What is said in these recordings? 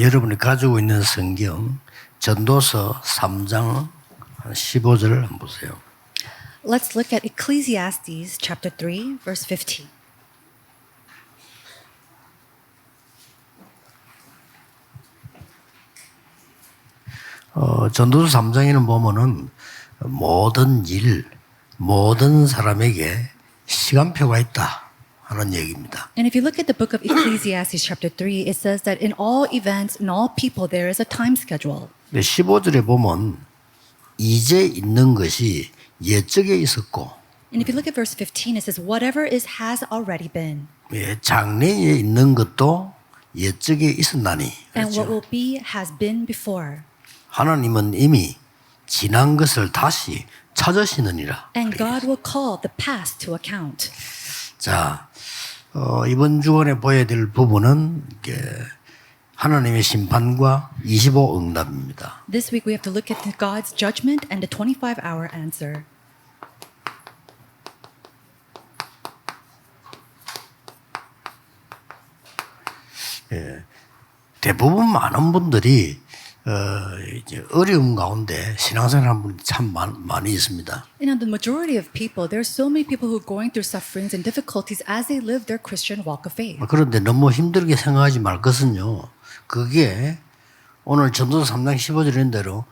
여러분이 가지고 있는 성경 전도서 3장 15절을 한번 보세요. Let's look at Ecclesiastes chapter 3, verse 15. 전도서 3장에는 보면은 모든 일, 모든 사람에게 시간표가 있다 하는 얘기입니다. And if you look at the book of Ecclesiastes chapter 3, it says that in all events, in all people, there is a time schedule. 15절에 보면 이제 있는 것이 옛적에 있었고 And if you look at verse 15, it says, whatever is has already been. 장래에 있는 것도 옛적에 있었나니. And what 그렇죠? will be has been before. 하나님은 이미 지난 것을 다시 찾으시느니라. And God will call the past to account. 자, 이번 주간에 보여야 될 부분은 하나님의 심판과 25 응답입니다. This week we have to look at God's judgment and the 25-hour answer. 대부분 많은 분들이 이제 어려움 가운데 신앙생활하는 분이 참 많이 있습니다. And the majority of people, there are so many people who are going through sufferings and difficulties as they live their Christian walk of faith. 그런데 너무 힘들게 생각하지 말 것은요. 그게 오늘 전도서 3장 15절인 대로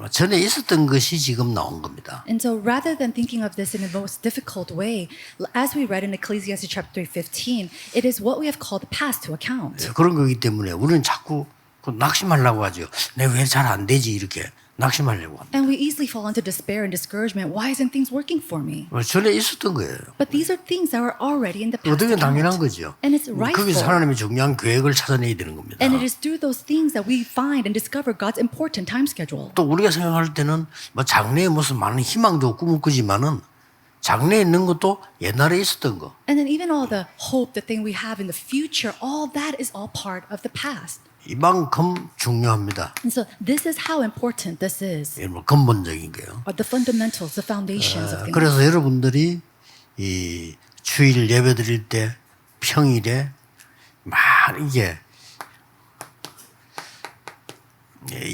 전에 있었던 것이 지금 나온 겁니다. And so rather than thinking of this in the most difficult way, as we read in Ecclesiastes chapter 3:15, it is what we have called the past to account. 그런 거기 때문에 우리는 자꾸 낙심하려고 하죠. 내가 왜 잘 안 되지 이렇게 낙심하려고 합니다. And we easily fall into despair and discouragement. Why isn't things working for me? 전에 있었던 거예요. But these are things that were already in the past. 어떻게 당연한 account. 거죠. And it's rightful. 거기서 하나님의 중요한 계획을 찾아내야 되는 겁니다. And it is through those things that we find and discover God's important time schedule. 또 우리가 생각할 때는 뭐 장래에 무슨 많은 희망도 꿈을 꾸지만은 장래에 있는 것도 옛날에 있었던 거. And then even all the hope, the thing we have in the future, all that is all part of the past. 이만큼 중요합니다. And so this is how important this is. 뭐 근본적인 게요. Are the fundamentals, the foundations of things. 그래서 여러분들이 이 주일 예배 드릴 때 평일에 막 이게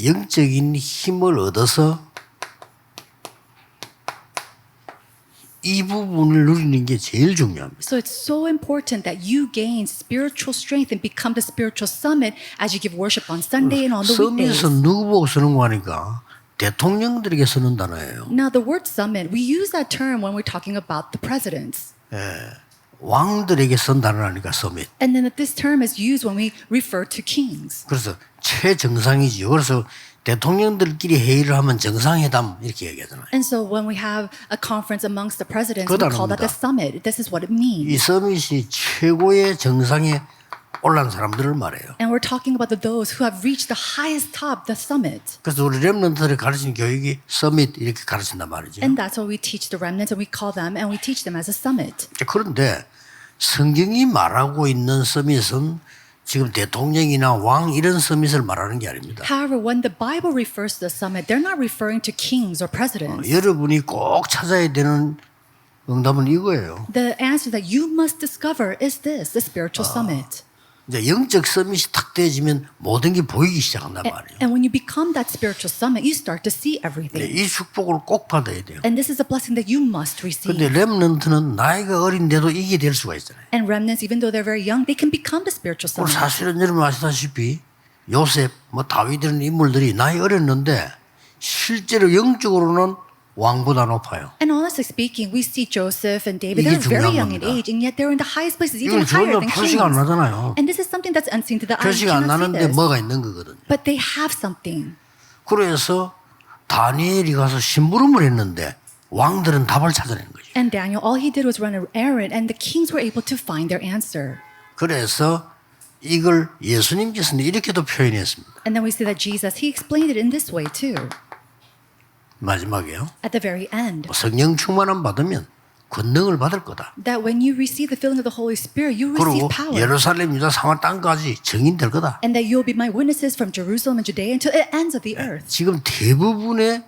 영적인 힘을 얻어서 이 부분을 누리는 게 제일 중요합니다. So it's so important that you gain spiritual strength and become the spiritual summit as you give worship on Sunday and on the weekdays. 서밋은 누구 보고 쓰는 거 하니까 대통령들에게 쓰는 단어예요. Now the word summit, we use that term when we're talking about the presidents. 왕들에게 쓴 단어라니까 서밋. And then this term is used when we refer to kings. 그래서 최정상이지요. 그래서 대통령들끼리 회의를 하면 정상회담 이렇게 얘기하잖아요. And so when we have a conference amongst the presidents, 그 we call that the 단어입니다. summit. This is what it means. 이 서밋이 최고의 정상에 올라간 사람들을 말해요. And we're talking about those who have reached the highest top, the summit. 그래서 우리 렘넌트들이 가르치는 교육이 서밋 이렇게 가르친단 말이죠. And that's what we teach the remnants, and we call them, and we teach them as a summit. 그런데 성경이 말하고 있는 서밋은 지금 대통령이나 왕 이런 서밋을 말하는 게 아닙니다. However, when the Bible refers to the summit, they're not referring to kings or presidents. 여러분이 꼭 찾아야 되는 응답은 이거예요. The answer that you must discover is this, the spiritual summit. 이제 영적 서밋이 탁 되어지면 모든 게 보이기 시작한단 말이에요. And when you become that spiritual summit, you start to see everything. 이 축복을 꼭 받아야 돼요. And this is a blessing that you must receive. 근데 렘넌트는 나이가 어린데도 이게 될 수가 있잖아요. And remnants, even though they're very young, they can become the spiritual summit. 사실은 여러분 아시다시피 요셉, 다윗 이런 인물들이 나이 어렸는데 실제로 영적으로는 왕보다 높아요. And honestly speaking, we see Joseph and David, 이게 they're very young 중요한 in 겁니다. age, and yet they're in the highest places, even 이건 higher 전혀 than 표시가 안 kings. 나잖아요. And this is something that's unseen to the eye. You 표시가 안 cannot see 나는데 this. 뭐가 있는 거거든요. But they have something. 그래서 다니엘이 가서 심부름을 했는데 왕들은 답을 찾아낸 거죠. And Daniel, all he did was run an errand, and the kings were able to find their answer. 그래서 이걸 예수님께서는 이렇게도 표현했습니다. And then we see that Jesus, he explained it in this way too. 마지막에요. At the very end, 성령 충만함 받으면 권능을 받을 거다. that when you receive the filling of the Holy Spirit, you receive 그리고 power. 예루살렘, 유다, 사마리아 땅까지 증인될 거다. And that you'll be my witnesses from Jerusalem and Judea until the ends of the earth. 지금 대부분의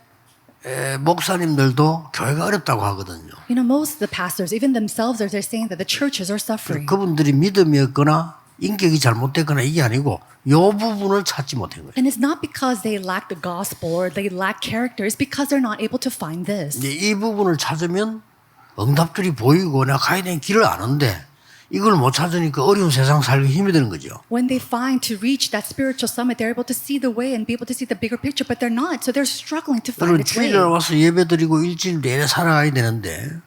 목사님들도 교회가 어렵다고 하거든요. You know, most of the pastors, even themselves, they're saying that the churches are suffering. 그분들이 믿음이 없거나 인격이 잘못됐거나 이게 아니고 이 부분을 찾지 못한 거예요. And it's not because they lack the gospel or they lack character. It's because they're not able to find this. 이제 이 부분을 찾으면 응답들이 보이고 내가 가야 되는 길을 아는데 이걸 못 찾으니까 어려운 세상 살기 힘이 드는 거죠. When they find to reach that spiritual summit, they're able to see the way and be able to see the bigger picture, but they're not. So they're struggling to find 여러분 its way. 주일날 와서 예배드리고 일주일 내내 살아가야 되는데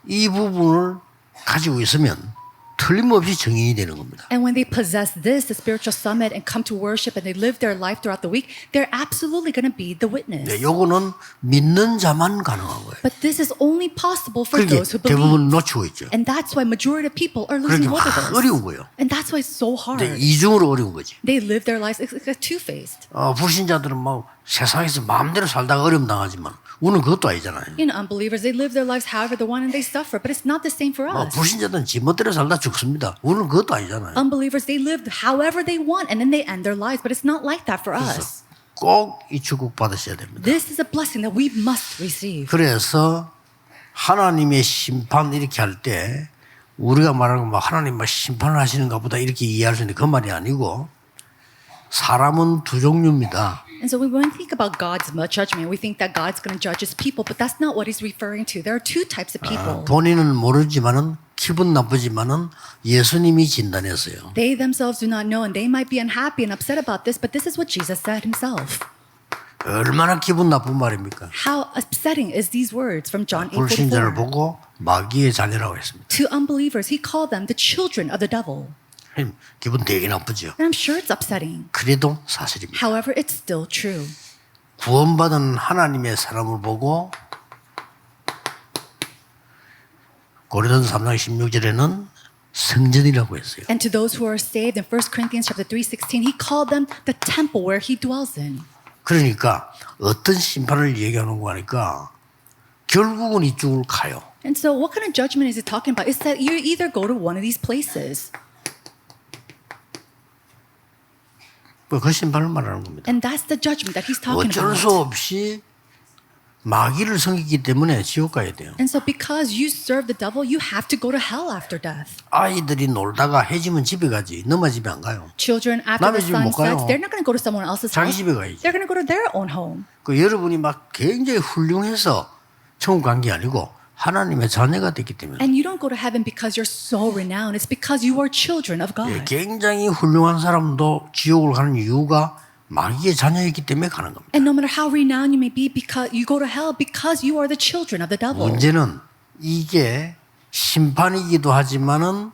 이 부분을 가지고 있으면 틀림없이 증인이 되는 겁니다. And when they possess this, the spiritual summit, and come to worship and they live their life throughout the week, they're absolutely going to be the witness. 네, 요거는 믿는 자만 가능한 거예요. But this is only possible for 그게 those who 대부분 believe. 놓치고 있죠. And that's why majority of people are 그렇게 losing hold of this. 어려운 거예요. And that's why it's so hard. 근데 이중으로 어려운 거지. They live their lives it's like two-faced. 불신자들은 막 세상에서 마음대로 살다가 어려움 당하지만 우리는 그것도 아니잖아요. You know, unbelievers, they live their lives however they want and they suffer, but it's not the same for us. 불신자들은 지멋대로 살다 죽습니다. 우리는 그것도 아니잖아요. Unbelievers, they live however they want and then they end their lives, but it's not like that for us. 꼭 이 축복 받으셔야 됩니다. This is a blessing that we must receive. 그래서 하나님의 심판 이렇게 할 때 우리가 말하는 건 하나님 막 심판을 하시는가 보다 이렇게 이해할 수 있는데 그 말이 아니고 사람은 두 종류입니다. And so when we think about God's judgment, we think that God's going to judge his people, but that's not what he's referring to. There are two types of people. 본인은 모르지만은 기분 나쁘지만은 예수님이 진단했어요. They themselves do not know and they might be unhappy and upset about this, but this is what Jesus said himself. 얼마나 기분 나쁜 말입니까? How upsetting is these words from John 불신자를 8:44. 보고 마귀의 자녀라고 했습니다. To unbelievers, he called them the children of the devil. 기분 되게 나쁘죠. And I'm sure it's upsetting. 그래도 사실입니다. However, it's still true. 구원받은 하나님의 사람을 보고 고린도서 3장 16절에는 성전이라고 했어요. And to those who are saved in 1 Corinthians chapter 3:16, he called them the temple where he dwells in. 그러니까 어떤 심판을 얘기하는 거 하니까 결국은 이쪽을 가요. And so what kind of judgment is he talking about? It's that you either go to one of these places. 그 심판을 말하는 겁니다. And that's the judgment that he's talking 어쩔 수 about. 없이 마귀를 섬기기 때문에 지옥 가야 돼요. And so because you serve the devil, you have to go to hell after death. 아이들이 놀다가 해지면 집에 가지 너마 집에 안 가요. Children, after 남의 the 집에 sun 못 가요. sets, they're not going to go to someone else's 자기 house. 집에 가야지. They're going to go to their own home. 그 여러분이 막 굉장히 훌륭해서 천국 간 게 아니고 하나님의 자녀가 됐기 때문에 And you don't go to heaven because you're so renowned. It's because you are children of God. 굉장히 훌륭한 사람도 지옥을 가는 이유가 마귀의 자녀이기 때문에 가는 겁니다. And no matter how renowned you may be, because you go to hell because you are the children of the devil. 문제는 이게 심판이기도 하지만은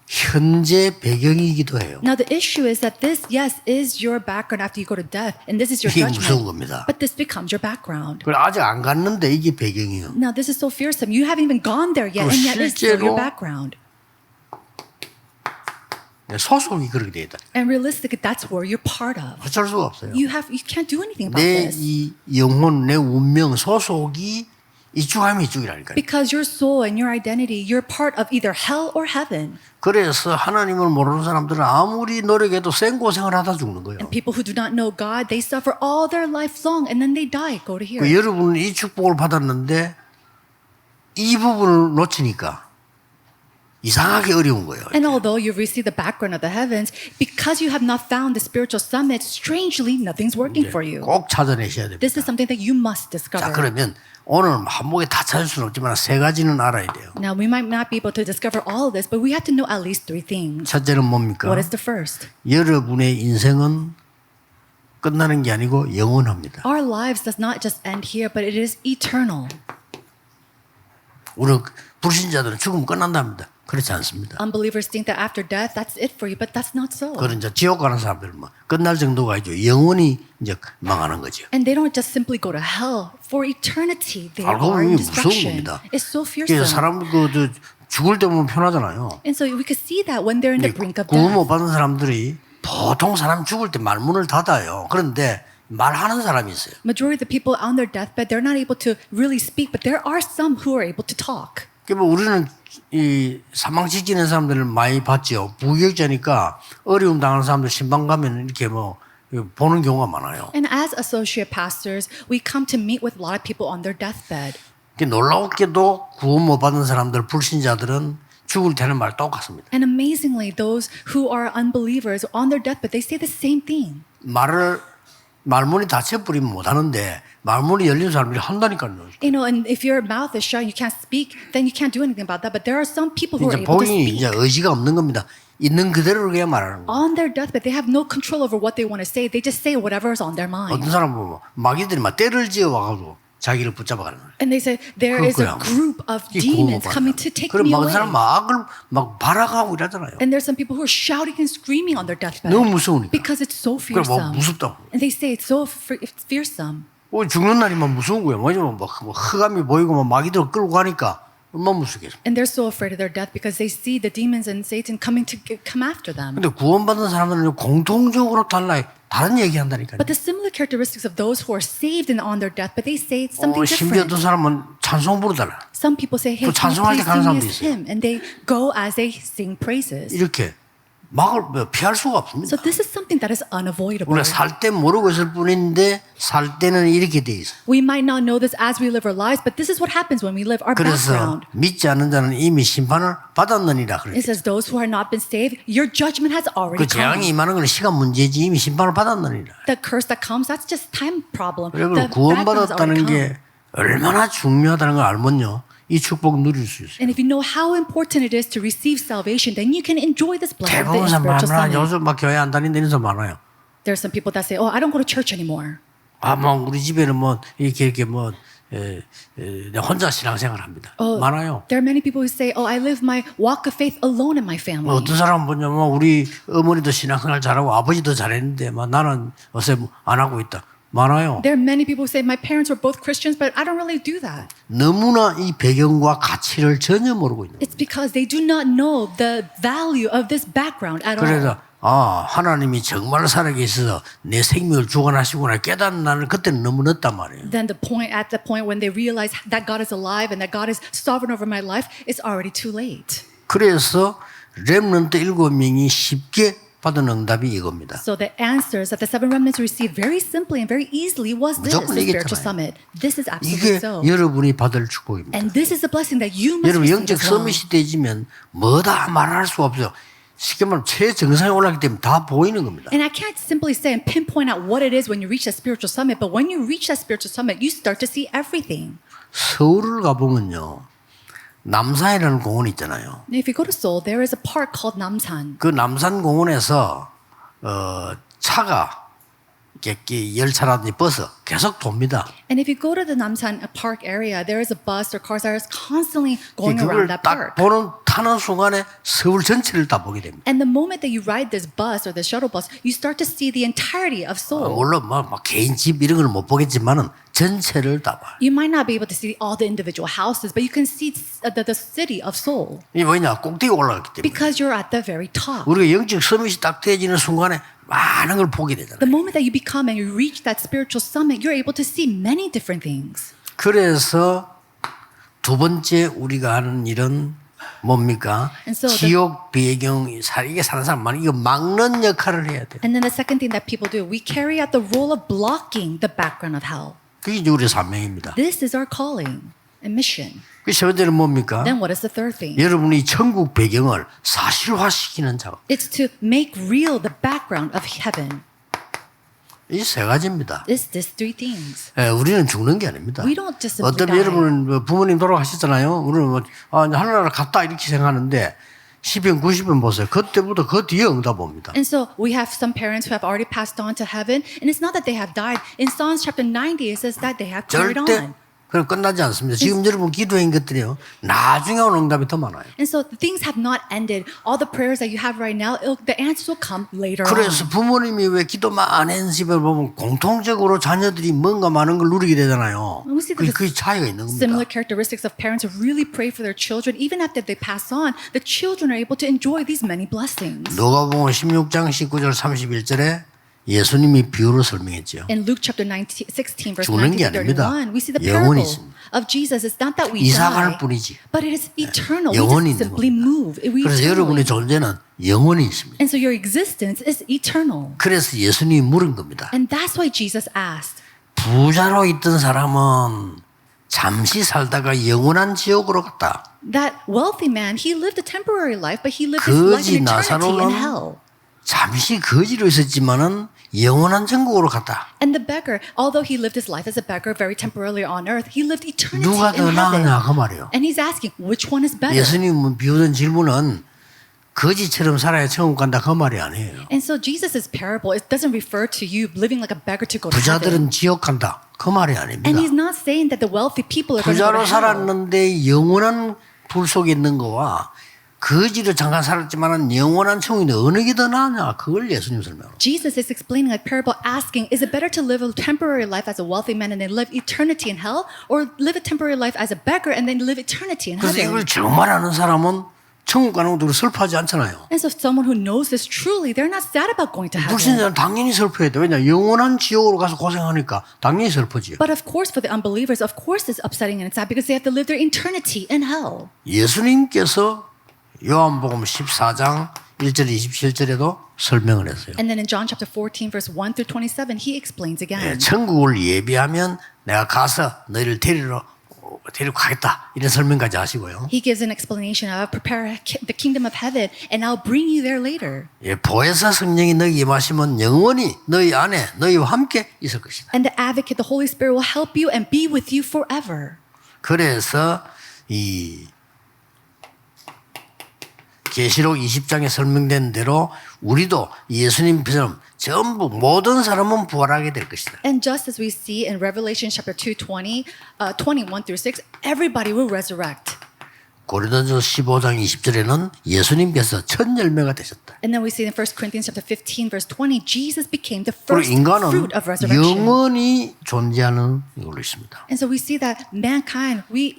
현재 배경이기도 해요. Now the issue is that this, yes, is your background after you go to death, and this is your 이게 무서운 judgment. 겁니다. But this becomes your background. 그걸 아직 안 갔는데 이게 배경이에요. Now this is so fearsome. You haven't even gone there yet, and yet it's still 실제로 your background. 소속이 그렇게 돼 있다. And realistically, that's where you're part of. 어쩔 수가 없어요. You can't do anything about 내 this. 이 영혼, 내 운명, 소속이 이쪽 하면 이쪽이라니까요. Because your soul and your identity, you're part of either hell or heaven. 그래서 하나님을 모르는 사람들은 아무리 노력해도 생고생을 하다 죽는 거예요. And people who do not know God, they suffer all their life long, and then they die. Go to here. 여러분은 이 축복을 받았는데 이 부분을 놓치니까 이상하게 어려운 거예요. And although you've received the background of the heavens, because you have not found the spiritual summit, strangely, nothing's working for you. 꼭 찾아내셔야 됩니다. This is something that you must 자, discover. 그러면 오늘 한목에 다 찾을 수는 없지만 세 가지는 알아야 돼요. Now, we might not be able to discover all of this, but we have to know at least three things. 첫째는 뭡니까? What is the first? 여러분의 인생은 끝나는 게 아니고 영원합니다. Our lives does not just end here, but it is eternal. 우리 불신자들은 죽으면 끝난답니다. 그렇지 않습니다. Unbelievers think that after death, that's it for you, but that's not so. 그런 이제 지옥 가는 사람들은 뭐 끝날 정도가 아니죠. 영원히 이제 망하는 거죠. And they don't just simply go to hell. For eternity, they 알고 are in 보면 무서운 destruction. 겁니다. It's so 그래서 fearsome. 사람 죽을 때 보면 편하잖아요. And so we could see that when they're in the brink of 구원 death. 못 받은 사람들이 보통 사람 죽을 때 말문을 닫아요. 그런데 말하는 사람이 있어요. Majority of the people on their deathbed, they're not able to really speak, but there are some who are able to talk. 그러니까 우리는 이 사망 직전의 사람들을 많이 봤죠. 부교육자니까 어려움 당하는 사람들 신방 가면 이렇게 뭐 보는 경우가 많아요. And as associate pastors, we come to meet with a lot of people on their deathbed. 놀랍게도 구원 못 받은 사람들, 불신자들은 죽을 때는 말 똑같습니다. And amazingly, those who are unbelievers on their deathbed, they say the same thing. 말문이 닫혀버리면 못하는데 말문이 열린 사람들이 한다니까요. You know, and if your mouth is shut, you can't speak, then you can't do anything about that. But there are some people who are 이제 able to 본인이 speak. 이제 의지가 없는 겁니다. 있는 그대로 그냥 말하는 거예요. On their deathbed, they have no control over what they want to say. They just say whatever is on their mind. 어떤 사람은 보면 마귀들이 막 때를 지어 와가지고 자기를 붙잡아가는 거예요. And they say there is a group of demons coming to take 그럼 me 막 away. 사람 막을 막 발악하고 이러잖아요. And there's some people who are shouting and screaming on their deathbed 너무 무서우니까. because it's so 그래 뭐 fearsome. 무섭다고. And they say it's so fearsome. 죽는 날이면 무서운 거예요. 뭐냐면 막 흑암이 보이고 막 마귀들 끌고 가니까 얼마나 무섭겠어요. And they're so afraid of their death because they see the demons and Satan coming to come after them. 근데 구원받은 사람들은 공통적으로 다른 얘기 한다니까요. But the similar characteristics of those who are saved and on their death, but they say something 심지어 different. 어떤 사람은 찬송 부르잖아. Some people say, hey, 또 can you 찬송할 때 please 가는 sing 사람도 this 있어요. hymn? And they go as they sing praises. 이렇게 피할 수가 없습니다. So this is something that is unavoidable. 우리가 살 때 모르고 있을 뿐인데 살 때는 이렇게 돼 있어요. We might not know this as we live our lives, but this is what happens when we live our 그래서 background. 믿지 않는 자는 이미 심판을 받았느니라 그래요. It says those who have not been saved, your judgment has already 그 재앙이 come. 임하는 건 시간 문제지 이미 심판을 받았느니라. The curse that comes, that's just time problem. 여러분 The bad ones 구원받았다는 already come. 게 얼마나 중요하다는 걸 알면요. 이 축복 누릴 수 있어요. And if you know how important it is to receive salvation, then you can enjoy this blessing of 대부분 the spiritual 사람 summit. 요즘 막 교회 안 다니는 사람 많아요. There are some people that say, oh, I don't go to church anymore. 우리 집에는 이렇게 혼자 신앙생활 합니다. 많아요. There are many people who say, oh, I live my walk of faith alone in my family. 어떤 사람은 뭐냐면 우리 어머니도 신앙생활 잘하고 아버지도 잘했는데 나는 요새 안 하고 있다. 많아요. There are many people who say, my parents were both Christians, but I don't really do that. 너무나 이 배경과 가치를 전혀 모르고 있는 거예요. It's because they do not know the value of this background at all. 그래서 하나님이 정말 살아계셔서 내 생명을 주관하시구나 깨닫는 그때는 너무 늦단 말이에요. Then at the point when they realize that God is alive and that God is sovereign over my life, it's already too late. 그래서 렘넌트 7명이 쉽게 받은 응답이 이겁니다. So the answers that the seven remnants received very simply and very easily was this, 무조건 the spiritual 이겼잖아요. summit. This is 이게 absolutely so. 여러분이 받을 축복입니다. And this is a blessing that you must 여러분 receive 영적 as well. 서밋이 되지면 뭐다 말할 수 없어요. 쉽게 말하면 최정상에 올라가기 때문에 다 보이는 겁니다. And I can't simply say and pinpoint out what it is when you reach that spiritual summit, but when you reach that spiritual summit, you start to see everything. 서울을 가보면요. 남산이라는 공원이 있잖아요. If you go to Seoul, there is a park called Namsan. 그 남산 공원에서 차가 이렇게 열차라든지 버스 계속 돕니다. And if you go to the Namsan Park area, there is a bus or cars that are constantly going 그걸 around that 딱 park. 타는 순간에 서울 전체를 다 보게 됩니다. And the moment that you ride this bus or the shuttle bus, you start to see the entirety of Seoul. 물론 막 개인 집 이런 걸 못 보겠지만은 전체를 다 봐요. You might not be able to see all the individual houses, but you can see the city of Seoul 이게 뭐냐 꼭대기 올라갔기 때문에. because you're at the very top. 우리가 영적 서밋이 딱 되어지는 순간에 많은 걸 보게 되잖아요. The moment that you become and you reach that spiritual summit, you're able to see many different things. 그래서 두 번째 우리가 하는 일은 뭡니까? And so 지옥 배경 이게 사는 사람만 이거 막는 역할을 해야 돼요. And then the second thing that people do, we carry out the role of blocking the background of hell. 그게 이제 우리의 사명입니다. This is our calling and mission. 그 세 번째는 뭡니까? Then what is the third thing? 여러분이 천국 배경을 사실화시키는 작업. It's to make real the background of heaven. 이 세 가지입니다. It's these three things. 우리는 죽는 게 아닙니다. We don't just simply 어떤 die. 여러분은 부모님 돌아가셨잖아요. 우리는 하늘나라 갔다 이렇게 생각하는데 시편 90편 보세요. 그때부터 그 뒤에 응답 옵니다. And so we have some parents who have already passed on to heaven, and it's not that they have died. In Psalms chapter 90, it says that they have carried 절대 on. 그럼 끝나지 않습니다. 지금 여러분 기도한 것들이요. 나중에 오는 응답이 더 많아요. And so things have not ended. All the prayers that you have right now, the answers will come later 그래서 on. 부모님이 왜 기도만 안 했는 집을 보면 공통적으로 자녀들이 뭔가 많은 걸 누리게 되잖아요. We see that 그게 차이가 있는 similar 겁니다. characteristics of parents who really pray for their children. Even after they pass on, the children are able to enjoy these many blessings. 누가복음 16장 19절 31절에 예수님이 비유로 설명했죠. In Luke chapter 16, verse 죽는 19 게 to 아닙니다. 31, we see the 영원히 parable 있습니다. of Jesus. It's not that we 이사 die, 갈 뿐이지. but it is eternal. 영원히 We just 있는 simply 겁니다. move. We 그래서 여러분의 존재는 영원히 있습니다. And so your existence is eternal. 그래서 예수님이 물은 겁니다. And that's why Jesus asked. 부자로 있던 사람은 잠시 살다가 영원한 지옥으로 갔다. That wealthy man, he lived a temporary life, but he lived his life 거지 in eternity in 나사로는 hell. 잠시 거지로 있었지만은 영원한 천국으로 갔다. And the beggar, although he lived his life as a beggar very temporarily on earth, he lived eternity 누가 더 in heaven. 나으냐 그 말이에요. And he's asking, which one is better? 예수님 비우던 질문은 거지처럼 살아야 천국 간다 그 말이 아니에요. And so Jesus' parable, it doesn't refer to you living like a beggar to go to heaven. 부자들은 지옥 간다 그 말이 아닙니다. And he's not saying that the wealthy people are going to go 부자로 to hell. 살았는데 영원한 불 속에 있는 거와 거지로 잠깐 살았지만은 영원한 천국인데 어느 게 더 나으냐 그걸 예수님 설명해요. Jesus is explaining a parable asking, is it better to live a temporary life as a wealthy man and then live eternity in hell, or live a temporary life as a beggar and then live eternity in 그래서 heaven? 이걸 정말 아는 사람은 천국 가는 것도 슬퍼하지 않잖아요. And so someone who knows this truly, they're not sad about going to heaven. 불신자는 당연히 슬퍼해야 돼. 왜냐 영원한 지옥으로 가서 고생하니까 당연히 슬퍼지요. But of course, for the unbelievers, of course it's upsetting and sad because they have to live their eternity in hell. 예수님께서 요한복음 14장 1절 27절에도 설명을 했어요. And then in John chapter 14, verse 1 through 27, he explains again. 천국을 예비하면 내가 가서 너희를 데리러 가겠다 이런 설명까지 하시고요. He gives an explanation of prepare the kingdom of heaven and I'll bring you there later. 보혜사 성령이 너희 임하시면 영원히 너희 안에 너희와 함께 있을 것이다. And the advocate, the Holy Spirit will help you and be with you forever. 그래서 이 계시록 20장에 설명된 대로 우리도 예수님처럼 전부 모든 사람은 부활하게 될 것이다. And just as we see in Revelation chapter 2:20, 21 through 6, everybody will resurrect. 고린도전서 15장 20절에는 예수님께서 첫 열매가 되셨다. And then we see in 1 Corinthians chapter 15 verse 20, Jesus became the 그리고 first 인간은 fruit of resurrection. 영원히 존재하는 걸로 있습니다. And so we see that mankind, we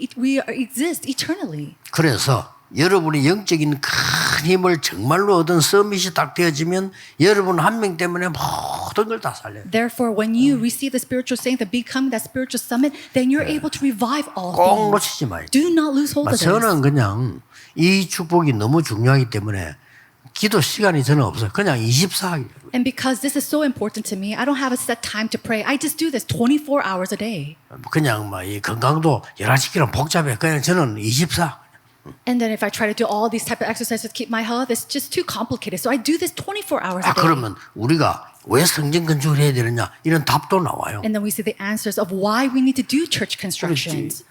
exist eternally. 그래서 여러분이 영적인 큰 힘을 정말로 얻은 서밋이 딱 되어지면 여러분 한 명 때문에 모든 걸 다 살려요. Therefore, when you receive the spiritual strength of becoming that spiritual summit, then you're able to revive all 꼭 things. 놓치지 마요. Do not lose hold of this. 저는 그냥 이 축복이 너무 중요하기 때문에 기도 시간이 저는 없어요. 그냥 24하기. And because this is so important to me, I don't have a set time to pray. I just do this 24 hours a day. 그냥 이 건강도 11시키는 복잡해. 그냥 저는 24. And then if I try to do all these type of exercises to keep my health, it's just too complicated. So I do this 24 hours a day. 그러면 우리가 왜 성전 건축을 해야 되느냐 이런 답도 나와요. And then we see the answers of why we need to do church constructions.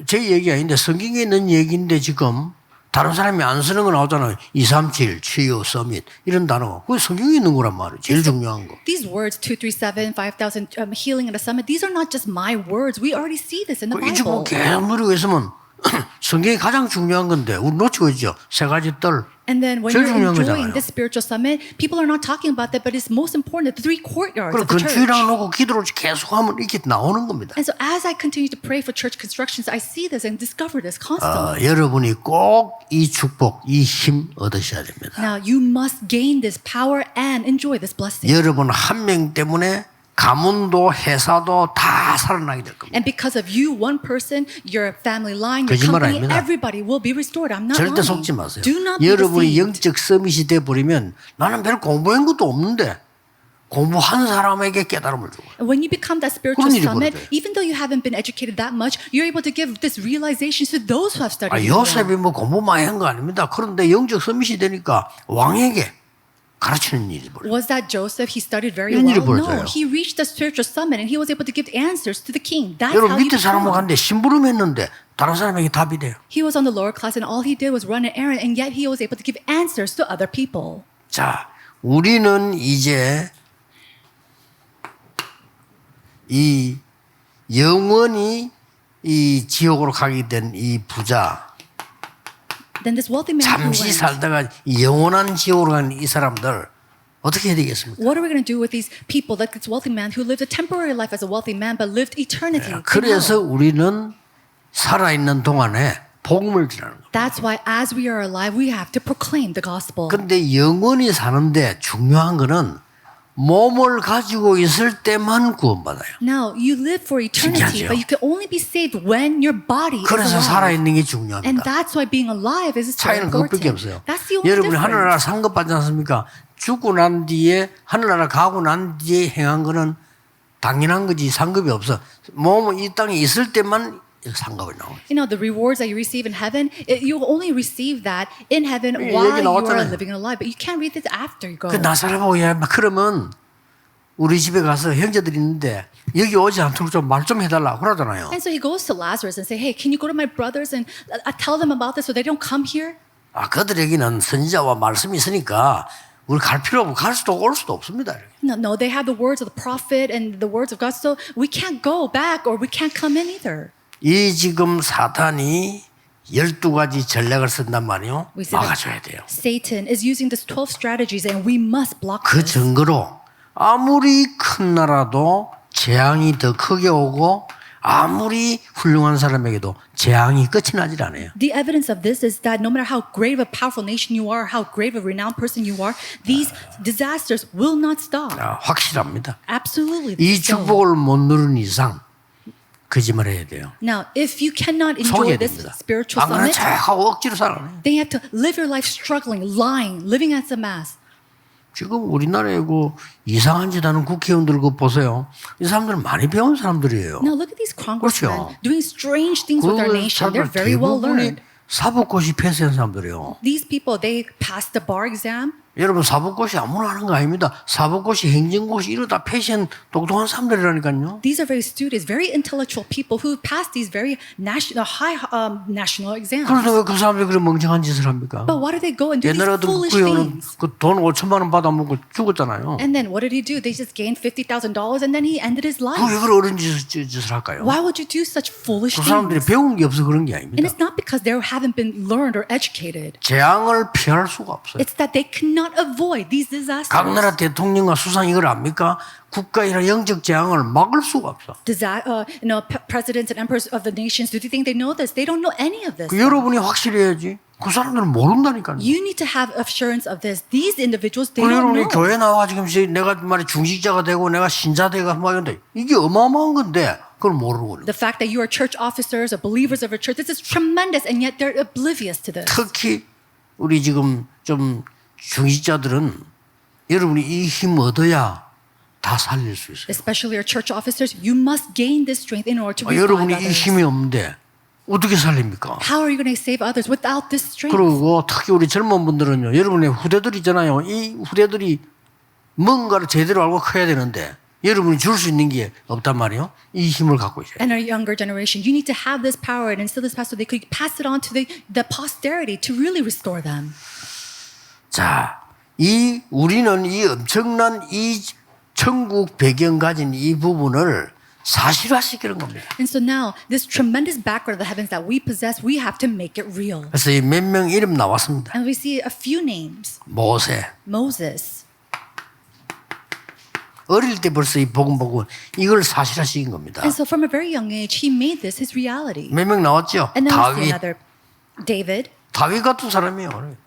제 얘기 아닌데 성경에 있는 얘기인데 지금 다른 사람이 안 쓰는 거 나오잖아요. 237, 치유, 서밋 이런 단어. 그게 성경에 있는 거란 말이에요. 제일 중요한 거. These words, 237, 5,000, healing at a summit, these are not just my words. We already see this in the 이 축복 Bible. 계속 누리고 있으면 성경이 가장 중요한 건데 우리 놓치고 있죠. 세 가지 뜰. And then when 제일 you're 중요한 enjoying 거잖아요. this spiritual summit, people are not talking about that, but it's most important, the 3 courtyards 그리고 of the church. 건축이랑 놓고 기도를 계속하면 이렇게 나오는 겁니다. And so as I continue to pray for church constructions, I see this and discover this constantly. 여러분이 꼭 이 축복, 이 힘 얻으셔야 됩니다. Now you must gain this power and enjoy this blessing. 여러분 한 명 때문에 가문도 회사도 다 살아나게 될 겁니다. And because of you, one person, your family line, your 거짓말 company, 아닙니다. everybody will be restored. I'm not 절대 lying. 속지 마세요. Do not be 여러분이 deceived. 영적 서밋이 돼버리면 나는 별 공부한 것도 없는데 공부한 사람에게 깨달음을 주고 And when you become that spiritual 그런 일이 summit, 벌어져요. even though you haven't been educated that much, you're able to give this realization to those who have studied. 요셉이 뭐 공부 많이 한 거 아닙니다. 그런데 영적 서밋이 되니까 왕에게 가르치는 일이 벌어요. Was that Joseph? He studied very 이런 일이 well. 벌어져요. No, he reached the spiritual summit and he was able to give answers to the king. That's 여러분 how you 밑에 사람하고 become. 갔는데 심부름했는데 다른 사람에게 답이 돼요. He was on the lower class and all he did was run an errand and yet he was able to give answers to other people. 자, 우리는 이제 이 영원히 이 지옥으로 가게 된 이 부자 Then this wealthy man who 잠시 went, 살다가 영원한 지옥으로 가는 이 사람들 어떻게 해야 되겠습니까? what are we going to do with these people, like this wealthy man who lived a temporary life as a wealthy man but lived eternity? in 그래서 hell? 우리는 살아있는 동안에 복음을 전하는 거예요. That's why as we are alive, we have to proclaim the gospel. 그런데 영원히 사는데 중요한 거는 몸을 가지고 있을 때만 구원받아요. Now, you live for eternity, 신기하죠? but you can only be saved when your body is 그래서 alive. 살아있는 게 And 중요합니다. that's why being alive is so 차이는 그것밖에 important. 없어요. That's the only 여러분이 difference. 하늘나라 상급받지 않습니까? 죽고 난 뒤에 하늘나라 가고 난 뒤에 행한 거는 당연한 거지 상급이 없어. 몸은 이 땅에 있을 때만 상급이 나와요. You know, the rewards that you receive in heaven, you only receive that in heaven 예, while 얘기 you are 나왔잖아요. living alive. But you can't read this after you go. 그 나사렛하고 그러면 우리 집에 가서 형제들이 있는데 여기 오지 않도록 좀 말 좀 해달라 그러잖아요. And so he goes to Lazarus and say, hey, can you go to my brothers and tell them about this so they don't come here? 아, 그들에게는 선지자와 말씀이 있으니까 우리 갈 필요 없고 갈 수도 올 수도 없습니다. No, they have the words of the prophet and the words of God, so we can't go back or we can't come in either. 이 지금 사탄이 12가지 전략을 쓴단 말이에요. We see that 막아줘야 돼요. Satan is using these 12 strategies and we must block 그 this. 증거로 아무리 큰 나라도 재앙이 더 크게 오고 아무리 훌륭한 사람에게도 재앙이 끝이 나질 않아요. The evidence of this is that no matter how great of a powerful nation you are, how great of a renowned person you are, these disasters will not stop. 아, 확실합니다. Absolutely. 이 so. 축복을 못 누른 이상 거짓말해야 돼요. Now, if you cannot 속여야 enjoy this 됩니다. spiritual 안 그러면 summit, 하고 억지로 살아요. then you have to live your life struggling, lying, living as a mass. 지금 우리나라에 그 이상한 짓 하는 국회의원들 그 보세요. 이 사람들은 많이 배운 사람들이에요. Now look at these congressmen 그렇죠. doing strange things with our 그 nation. They're 사람들 very well 대부분이 learned. 사법고시 패스한 사람들이에요. These people, they passed the bar exam. 여러분 사법고시 아무나 하는 거 아닙니다. 사법고시, 행정고시 이러다 패시한 똑똑한 사람들이라니까요. These are very studious, very intellectual people who passed these very high national exams. 그런데 왜 그 사람들이 그런 멍청한 짓을 합니까? But why do they go and do these 옛날에 같은 foolish 국회의원은 things? 그 돈 5천만 원 받아먹고 죽었잖아요. And then what did he do? They just gained $50,000 and then he ended his life. 왜 그런 어린 짓을 할까요? Why would you do such foolish 그 사람들이 things? 배운 게 없어 그런 게 And 아닙니다. it's not because they haven't been learned or educated. 재앙을 피할 수가 없어요. It's that they cannot avoid these disasters. 각 나라 대통령과 수상 이걸 압니까? 국가의 영적 재앙을 막을 수가 없어. Presidents and emperors of the nations, do you think they know this? They don't know any of this. 그 여러분이 확실해야지. 그 사람들은 모른다니까요. You need to have assurance of this. These individuals, they 그 don't 여러분이 know. 교회 나와 지금 내가 말이 중직자가 되고 내가 신자 되고 막 이런데 이게 어마어마한 건데 그걸 모르고. The fact that you are church officers or believers of a church, this is tremendous, and yet they're oblivious to this. 특히 우리 지금 좀 중직자들은 여러분이 이 힘 얻어야 다 살릴 수 있어요. Especially our church officers, you must gain this strength in order to revive 여러분이 이 others. 힘이 없는데 어떻게 살립니까? How are you going to save others without this strength? 그리고 특히 우리 젊은 분들은요. 여러분의 후대들 있잖아요. 이 후대들이 뭔가를 제대로 알고 커야 되는데 여러분이 줄 수 있는 게 없단 말이에요. 이 힘을 갖고 있어요. And our younger generation, you need to have this power and instill this power so they could pass it on to the posterity to really restore them. 자, 우리는 이 엄청난 이 천국 배경 가진 이 부분을 사실화시키는 겁니다. And so now, this tremendous background of the heavens that we possess, we have to make it real. 그래서 이 몇 명 이름 나왔습니다. And we see a few names. 모세. Moses. 어릴 때 벌써 이 복음 보고 이걸 사실화시킨 겁니다. And so from a very young age, he made this his reality. 몇 명 나왔죠? And then we see 다윗. another, David. 다윗 같은 사람이에요.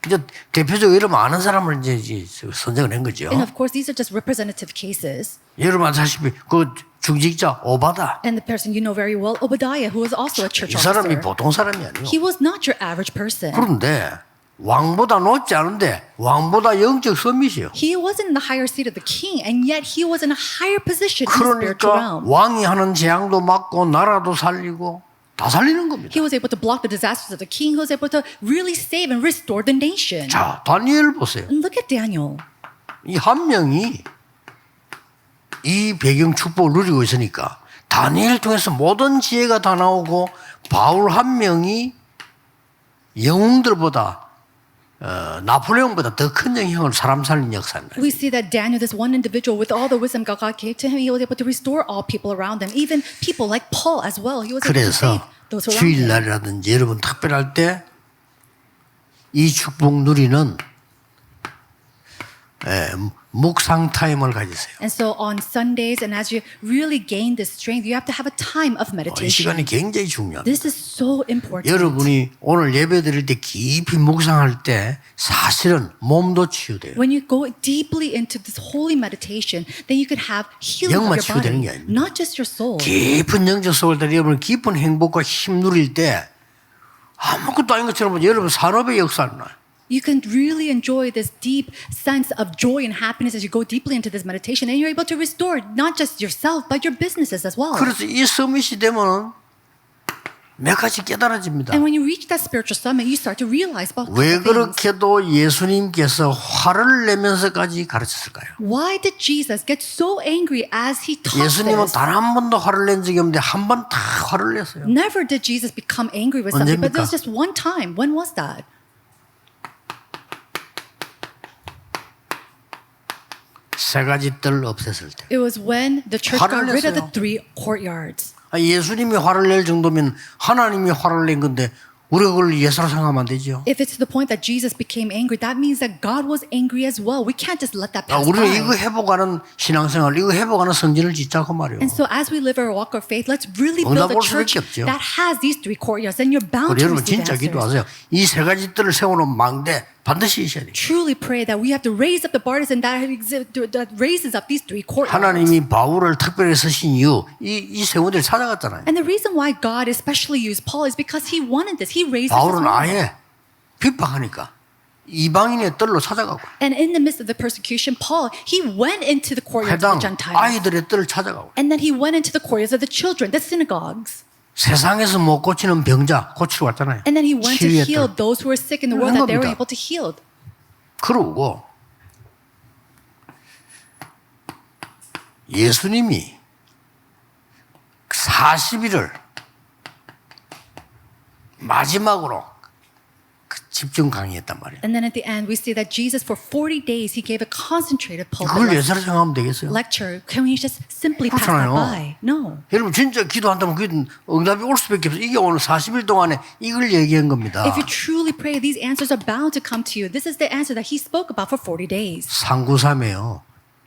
이제 대표적으로 여러분 아는 사람을 이제 선정을 한 거죠. And of course, these are just representative cases. 여러분 아시다시피 그 중직자 오바다. And the person you know very well, Obadiah, who was also a church 이 사람이 officer. 보통 사람이 아니에요. He was not your average person. 그런데 왕보다 높지 않은데 왕보다 영적 서밋이요. He wasn't in the higher seat of the king, and yet he was in a higher position in the spiritual 그러니까 realm. 왕이 하는 재앙도 막고 나라도 살리고 다 살리는 겁니다. He was able to block the disasters of the king. He was able to really save and restore the nation. 자, 다니엘 보세요. And look at Daniel. 이 한 명이 이 배경 축복을 누리고 있으니까 다니엘 통해서 모든 지혜가 다 나오고 바울 한 명이 영웅들보다 나폴레옹보다 더 큰 영향을 사람 살린 역사입니다. We see that Daniel, this one individual, with all the wisdom God gave to him, he was able to restore all people around him, even people like Paul as well. He was able to save 그래서 those around him. 주일날이라든지 여러분 특별할 때 이 축복 누리는 묵상 타임을 가지세요. And so on Sundays, and as you really gain this strength, you have to have a time of 이 meditation. 시간이 굉장히 중요합니다. This is so important. 여러분이 오늘 예배 드릴 때 깊이 묵상할 때 사실은 몸도 치유돼요. When you go deeply into this holy meditation, then you could have healing 영만 of your 치유되는 게 body, 아닙니다. not just your soul. 깊은 영적 속을 때 여러분 깊은 행복과 힘 누릴 때 아무것도 아닌 것처럼 여러분 산업의 역사를 나요. You can really enjoy this deep sense of joy and happiness as you go deeply into this meditation, and you're able to restore not just yourself but your businesses as well. 그래서 이 서밋이 되면 몇 가지 깨달아집니다. And when you reach that spiritual summit, you start to realize about 왜 things. 그렇게도 예수님께서 화를 내면서까지 가르쳤을까요? Why did Jesus get so angry as he taught 예수님은 this? 단 한 번도 화를 낸 적이 없는데 한 번 다 화를 냈어요. Never did Jesus become angry with something, but there was 언제입니까? just one time. When was that? 세 가지 뜰 없앴을 때. It was when the church 화를 got rid of the 냈어요. 3 courtyards. 예수님이 화를 낼 정도면 하나님이 화를 낸 건데 우리가 그걸 예사로 생각하면 안 되죠. If it's to the point that Jesus became angry, that means that God was angry as well. We can't just let that pass 우리가 by. 이거 해보가는 신앙생활, 이거 해보가는 성진을 짓자고 말이에요. And so as we live our walk of faith, let's really build a 응답 올 church 수밖에 없죠. that has these 3 courtyards, and you're bound to 여러분 receive 진짜 answers. 기도하세요. 이 세 가지 뜰을 세워놓은 망대 반드시 있어야 돼요. Truly pray that we have to raise up the borders and that raises up these 3 courtyards. 하나님이 바울을 특별히 쓰신 이유, 이 세원들을 찾아갔잖아요. And the reason why God especially used Paul is because he wanted this. He raised up 바울은 this one. 아예 핍박하니까 이방인의 뜰로 찾아가고 And in the midst of the persecution, Paul, he went into the courtyards 해당 of the Gentiles. 아이들의 뜰을 찾아가고 And then he went into the courtyards of the children, the synagogues. 세상에서 못 고치는 병자 고치러 왔잖아요. And then he went to 치유의 heal 뜰. those who were sick in the world that they were 겁니다. able to heal. 그러고 예수님이 40일을 마지막으로 집중 강의했단 말이에요. And then at the end, we see that Jesus, for 40 days, he gave a concentrated 그걸 pulpit 예사로 생각하면 되겠어요? lecture. Can we just simply pass that 그렇잖아요. by? No. 여러분 진짜 기도한다면 그게 응답이 올 수밖에 없어요. 이게 오늘 40일 동안에 이걸 얘기한 겁니다. If you truly pray, these answers are bound to come to you. This is the answer that he spoke about for 40 days. 393에요.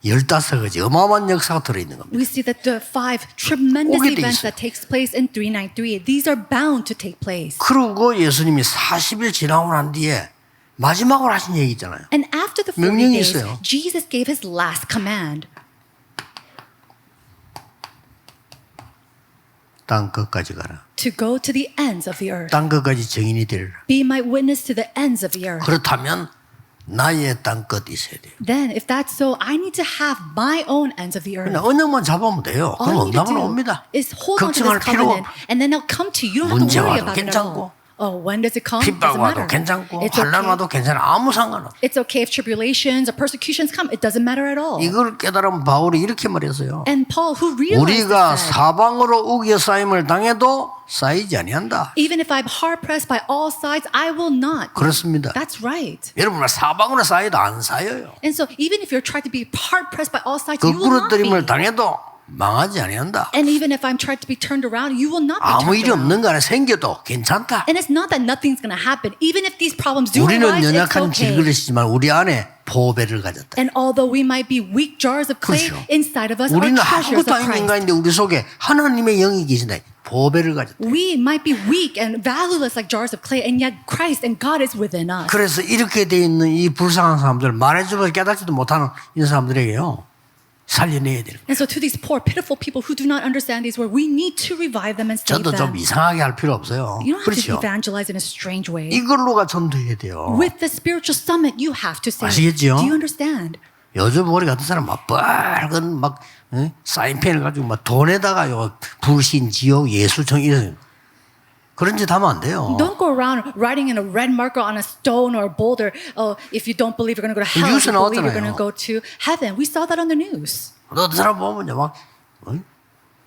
15가지 어마어마한 역사가 들어있는 겁니다. We see that the 5 tremendous 오게 돼 events 있어요. that takes place in 393, these are bound to take place. 그리고 예수님이 40일 지나고 난 뒤에 마지막으로 하신 얘기 있잖아요. And after the 40 명령이 days, 있어요. Jesus gave his last command. 땅 끝까지 가라. To go to the ends of the earth. 땅 끝까지 증인이 되리라. Be my witness to the ends of the earth. 그렇다면 나의 땅 끝 있어야 돼요. Then, if that's so, I need to have my own ends of the earth. 그냥 언약만 잡으면 돼요. All 그럼 you need to 응답은 do 옵니다. is hold on to 걱정할 this 필요 covenant, and then it'll come to you. You don't have to 문제 worry 와도 about it at all. 괜찮고 Oh, when does it come? 핍박 Doesn't 와도 matter. 괜찮고 It's 환난 okay. 와도 괜찮아. 아무 상관없어. It's okay if tribulations or persecutions come. It doesn't matter at all. 이걸 깨달은 바울이 이렇게 말했어요. And Paul, who realized 우리가 this, said, 사방으로 우겨 쌓임을 당해도 쌓이지 아니한다. even if I'm hard pressed by all sides, I will not. 그렇습니다. That's right. 여러분 사방으로 쌓여도 안 쌓여요. And so, even if you're trying to be hard pressed by all sides, you will not be. 거꾸로뜨림을 당해도 망하지 아니한다. And even if I'm trying to be turned around, you will not be 아무 turned 일이 around. 없는 거 안에 생겨도 괜찮다. And it's not that nothing's going to happen. Even if these problems do 우리는 arise, it's 연약한 okay. 질그릇이지만 우리 안에 보배를 가졌다. And although we might be weak jars of clay, 그렇죠. inside of us are 우리는 treasures 아무것도 of 아닌 Christ. 인간인데 우리 속에 하나님의 영이 계신다. 보배를 가졌다. We might be weak and valueless like jars of clay, and yet Christ and God is within us. 그래서 이렇게 돼 있는 이 불쌍한 사람들 말해주면 깨닫지도 못하는 이런 사람들에게요. 살려내야 돼요. And so to these poor, pitiful people who do not understand these words, we need to revive them and save 저도 좀 them. 이상하게 할 필요 없어요. You don't have 그렇죠? to evangelize in a strange way. 이걸로가 전도해야 돼요. With the spiritual summit, you have to save. 아시겠지요? Do you understand? 요즘 우리 같은 사람 막 빨간 막 사인펜을 가지고 막 돈에다가요 불신, 지옥, 예수청 이런 그런 짓 하면 안 돼요. Don't go around writing in a red marker on a stone or a boulder. Oh, if you don't believe you're going to go to hell, if 뉴스에 you believe you're going 나왔잖아요. to go to heaven. We saw that on the news. 어떤 사람 보면요 막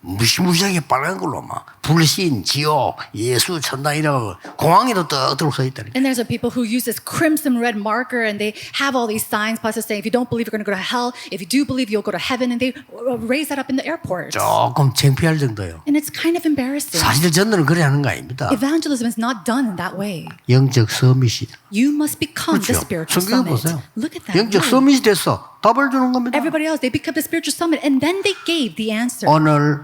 무시무시하게 빨간 걸로 막 불신, 지옥, 예수, 천당 이라고 공항에도 떡 써 있다니. And there's some people who use this crimson red marker and they have all these signs plus saying if you don't believe you're going to go to hell, if you do believe you'll go to heaven, and they raise that up in the airport. 조금 창피할 정도예요. And it's kind of embarrassing. 사실 전도는 그래 하는 거 아닙니다. Evangelism is not done in that way. 영적 서밋이. You must become the 그렇죠. spiritual 성경 summit. 보세요. Look at that. 영적 Right. 서밋이 됐어. 답을 주는 겁니다. Everybody else, they pick up the spiritual summit and then they gave the answer. 오늘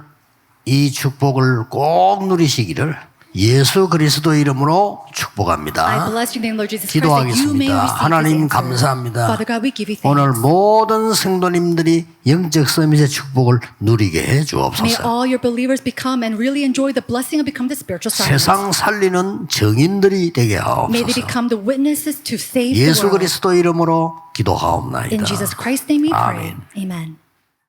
이 축복을 꼭 누리시기를 예수 그리스도 이름으로 I 축복합니다. bless your name, Lord Jesus Christ, that you may 기도하겠습니다. receive 하나님 this answer. 감사합니다. Father God, we give you 오늘 thanks. 모든 성도님들이 영적 서밋의 축복을 누리게 해 May 주옵소서. all your believers become and really enjoy the blessing of become the spiritual summit. 세상 살리는 증인들이 되게 May they 하옵소서. become the witnesses to save the 예수 world. 그리스도 이름으로 In 기도하옵나이다. Jesus Christ's name we pray. 아멘. Amen.